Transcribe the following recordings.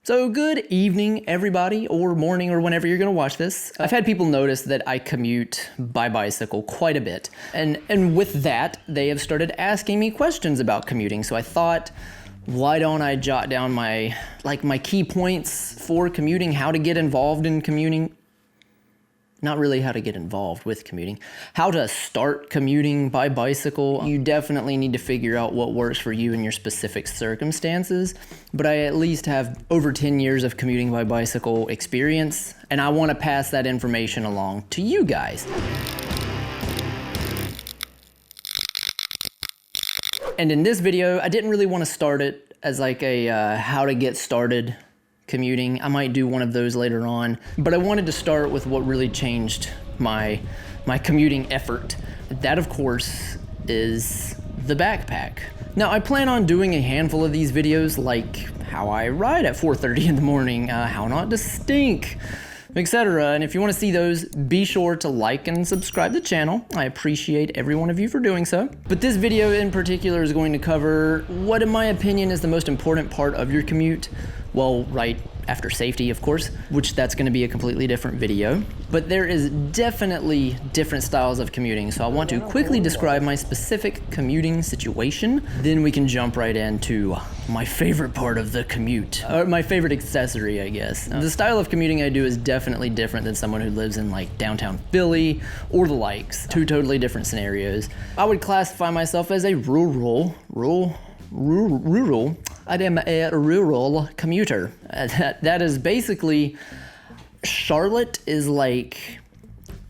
So good evening, everybody, or morning, or whenever you're gonna watch this. I've had people notice that I commute by bicycle quite a bit. And with that, they have started asking me questions about commuting. So I thought, why don't I jot down my key points for commuting, how to get involved in commuting. Not really how to get involved with commuting, how to start commuting by bicycle. You definitely need to figure out what works for you in your specific circumstances, but I at least have over 10 years of commuting by bicycle experience, and I want to pass that information along to you guys. And in this video, I didn't really want to start it as like a how to get started commuting. I might do one of those later on, but I wanted to start with what really changed my commuting effort. That, of course, is the backpack. Now, I plan on doing a handful of these videos, like how I ride at 4:30 in the morning, how not to stink, etc. And if you want to see those, be sure to like and subscribe to the channel. I appreciate every one of you for doing so. But this video in particular is going to cover what, in my opinion, is the most important part of your commute. Well, right after safety, of course, which that's going to be a completely different video. But there is definitely different styles of commuting, so I want to quickly describe my specific commuting situation. Then we can jump right into my favorite part of the commute, or my favorite accessory, I guess. The style of commuting I do is definitely different than someone who lives in like downtown Philly or the likes. Two totally different scenarios. I would classify myself as a rural. I am a rural commuter. That is basically, Charlotte is like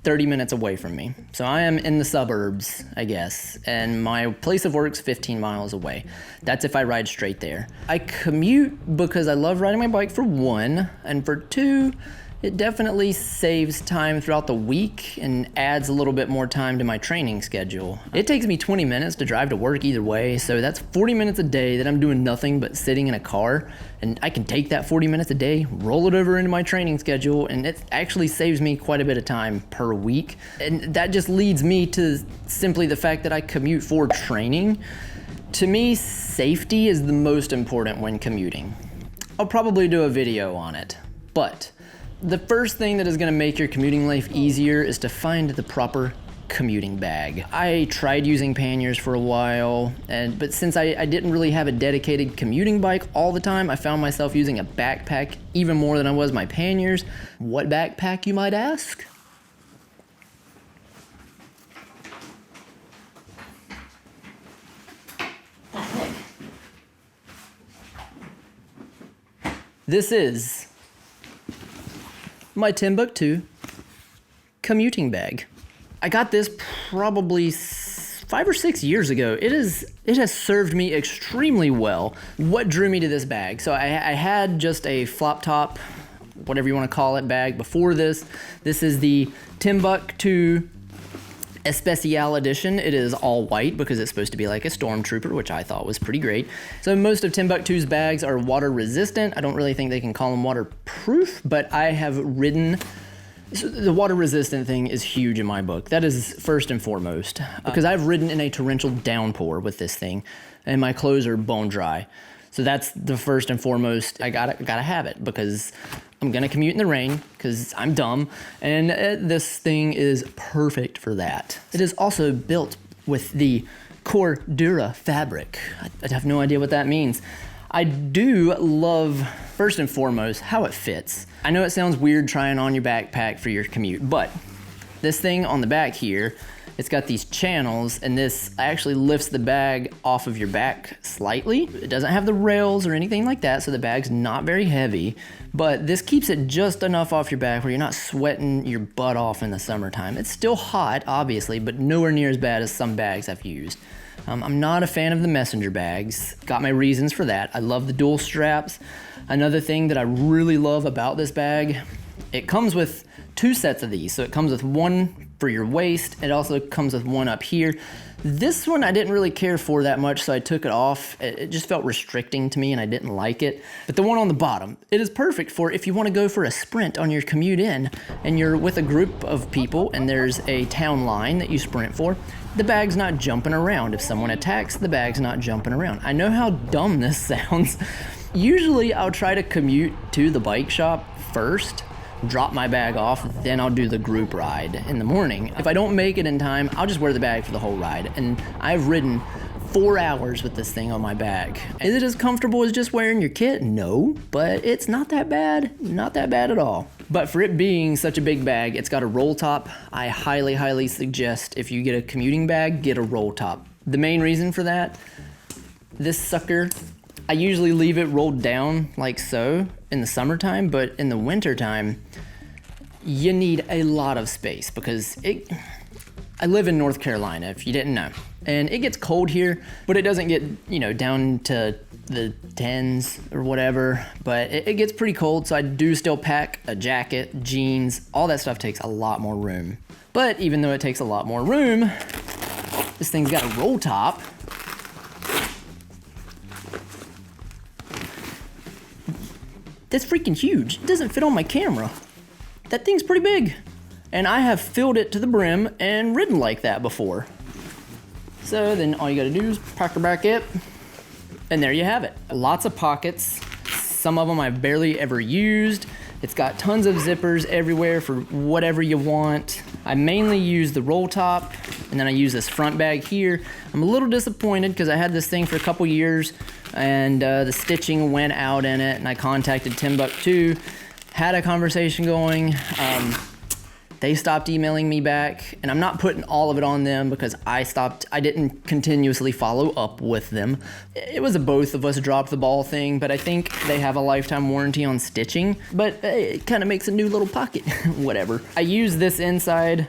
30 minutes away from me. So I am in the suburbs, I guess, and my place of work's 15 miles away. That's if I ride straight there. I commute because I love riding my bike, for one, and for two, it definitely saves time throughout the week and adds a little bit more time to my training schedule. It takes me 20 minutes to drive to work either way, so that's 40 minutes a day that I'm doing nothing but sitting in a car, and I can take that 40 minutes a day, roll it over into my training schedule, and it actually saves me quite a bit of time per week. And that just leads me to simply the fact that I commute for training. To me, safety is the most important when commuting. I'll probably do a video on it, but the first thing that is going to make your commuting life easier is to find the proper commuting bag. I tried using panniers for a while, but since I didn't really have a dedicated commuting bike all the time, I found myself using a backpack even more than I was my panniers. What backpack, you might ask? This is my Timbuk2 commuting bag. I got this probably 5 or 6 years ago. It has served me extremely well. What drew me to this bag? So I had just a flop top, whatever you want to call it, bag before this. This is the Timbuk2 Especial Edition. It is all white because it's supposed to be like a stormtrooper, which I thought was pretty great. So most of Timbuk2's bags are water resistant. I don't really think they can call them waterproof, but I have ridden. So the water resistant thing is huge in my book. That is first and foremost, because I've ridden in a torrential downpour with this thing and my clothes are bone dry. So that's the first and foremost. I gotta have it because I'm gonna commute in the rain because I'm dumb, and this thing is perfect for that. It is also built with the Cordura fabric. I have no idea what that means. I do love, first and foremost, how it fits. I know it sounds weird trying on your backpack for your commute, but this thing on the back here, it's got these channels, and this actually lifts the bag off of your back slightly. It doesn't have the rails or anything like that, so the bag's not very heavy, but this keeps it just enough off your back where you're not sweating your butt off in the summertime. It's still hot, obviously, but nowhere near as bad as some bags I've used. I'm not a fan of the messenger bags. Got my reasons for that. I love the dual straps. Another thing that I really love about this bag, it comes with 2 sets of these. So it comes with one for your waist. It also comes with one up here. This one I didn't really care for that much, so I took it off. It just felt restricting to me and I didn't like it. But the one on the bottom, it is perfect for if you want to go for a sprint on your commute in and you're with a group of people and there's a town line that you sprint for. The bag's not jumping around. If someone attacks, the bag's not jumping around. I know how dumb this sounds, Usually I'll try to commute to the bike shop first, drop my bag off, then I'll do the group ride in the morning. If I don't make it in time, I'll just wear the bag for the whole ride. And I've ridden 4 hours with this thing on my bag. Is it as comfortable as just wearing your kit? No, but it's not that bad. Not that bad at all. But for it being such a big bag, it's got a roll top. I highly, highly suggest if you get a commuting bag, get a roll top. The main reason for that, this sucker, I usually leave it rolled down like so in the summertime, but in the wintertime, you need a lot of space because I live in North Carolina, if you didn't know. And it gets cold here, but it doesn't get, you know, down to the 10s or whatever, but it gets pretty cold, so I do still pack a jacket, jeans, all that stuff takes a lot more room. But even though it takes a lot more room, this thing's got a roll top. That's freaking huge. It doesn't fit on my camera. That thing's pretty big. And I have filled it to the brim and ridden like that before. So then all you gotta do is pack your back up, and there you have it. Lots of pockets. Some of them I've barely ever used. It's got tons of zippers everywhere for whatever you want. I mainly use the roll top, and then I use this front bag here. I'm a little disappointed because I had this thing for a couple years, and the stitching went out in it, and I contacted Timbuk2, had a conversation going. They stopped emailing me back, and I'm not putting all of it on them because I didn't continuously follow up with them. It was a both of us drop the ball thing, but I think they have a lifetime warranty on stitching, but it kind of makes a new little pocket, whatever. I use this inside,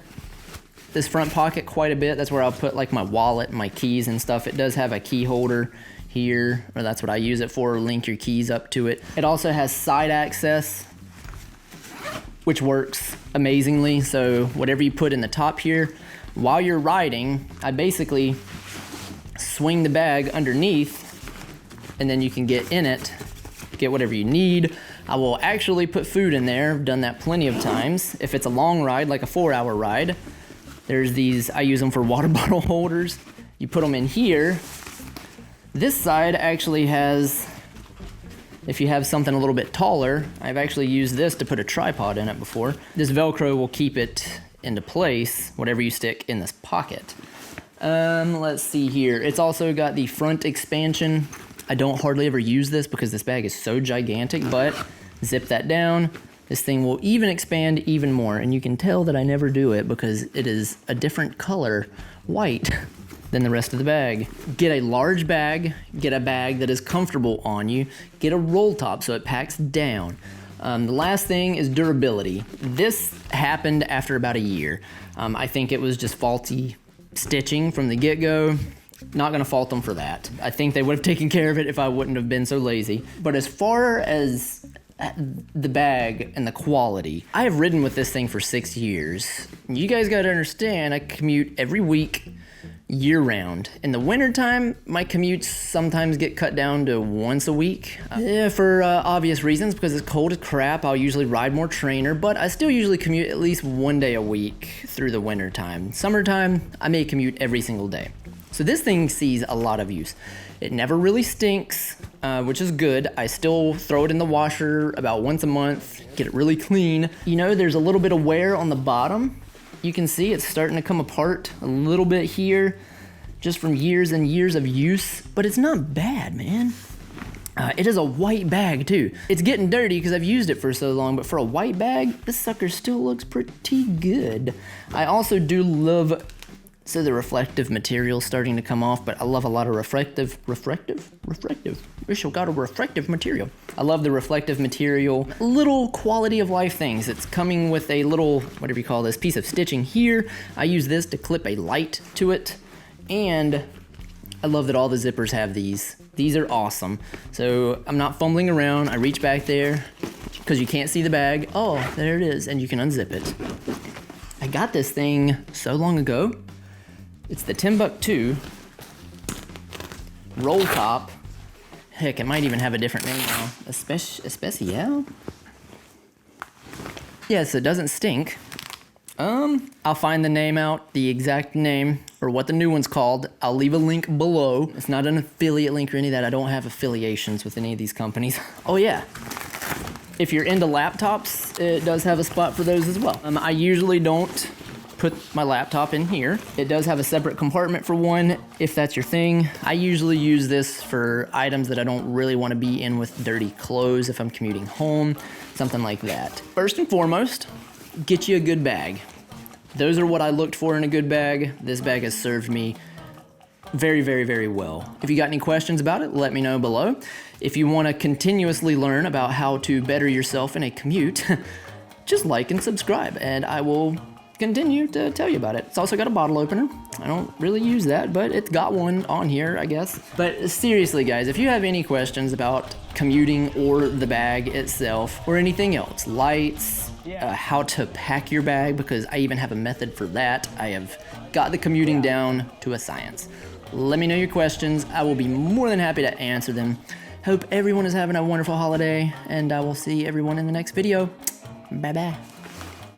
this front pocket quite a bit. That's where I'll put like my wallet, my keys and stuff. It does have a key holder here, or that's what I use it for, link your keys up to it. It also has side access, which works amazingly. So whatever you put in the top here, while you're riding, I basically swing the bag underneath, and then you can get in it, get whatever you need. I will actually put food in there. I've done that plenty of times. If it's a long ride, like a 4-hour ride, there's these, I use them for water bottle holders. You put them in here. This side actually has, if you have something a little bit taller, I've actually used this to put a tripod in it before. This Velcro will keep it into place, whatever you stick in this pocket. Let's see here. It's also got the front expansion. I don't hardly ever use this because this bag is so gigantic, but zip that down. This thing will even expand even more, and you can tell that I never do it because it is a different color, white, than the rest of the bag. Get a large bag, get a bag that is comfortable on you, get a roll top so it packs down. The last thing is durability. This happened after about a year. I think it was just faulty stitching from the get-go. Not gonna fault them for that. I think they would have taken care of it if I wouldn't have been so lazy. But as far as the bag and the quality, I have ridden with this thing for 6 years. You guys gotta understand, I commute every week, year-round. In the wintertime, my commutes sometimes get cut down to once a week. For obvious reasons, because it's cold as crap, I'll usually ride more trainer, but I still usually commute at least 1 day a week through the wintertime. Summertime, I may commute every single day. So this thing sees a lot of use. It never really stinks, which is good. I still throw it in the washer about once a month, get it really clean. You know, there's a little bit of wear on the bottom. You can see it's starting to come apart a little bit here, just from years and years of use, but it's not bad, man. It is a white bag too. It's getting dirty because I've used it for so long, but for a white bag, this sucker still looks pretty good. I also do love, so the reflective material starting to come off, but I love a lot of reflective. Wish I got a reflective material. I love the reflective material. Little quality of life things. It's coming with a little, whatever you call this, piece of stitching here. I use this to clip a light to it. And I love that all the zippers have these. These are awesome. So I'm not fumbling around. I reach back there because you can't see the bag. Oh, there it is. And you can unzip it. I got this thing so long ago. It's the Timbuk2 Roll Top. Heck, it might even have a different name now. Especial? Yeah, so it doesn't stink. I'll find the name out, the exact name, or what the new one's called. I'll leave a link below. It's not an affiliate link or any of that. I don't have affiliations with any of these companies. Oh yeah. If you're into laptops, it does have a spot for those as well. I usually don't put my laptop in here. It does have a separate compartment for one, if that's your thing. I usually use this for items that I don't really want to be in with dirty clothes if I'm commuting home, something like that. First and foremost, get you a good bag. Those are what I looked for in a good bag. This bag has served me very, very, very well. If you got any questions about it, let me know below. If you want to continuously learn about how to better yourself in a commute, just like and subscribe, and I will continue to tell you about it. It's also got a bottle opener. I don't really use that, but it's got one on here, I guess. But seriously, guys, if you have any questions about commuting or the bag itself or anything else, lights, how to pack your bag, because I even have a method for that. I have got the commuting down to a science. Let me know your questions. I will be more than happy to answer them. Hope everyone is having a wonderful holiday, and I will see everyone in the next video. Bye-bye.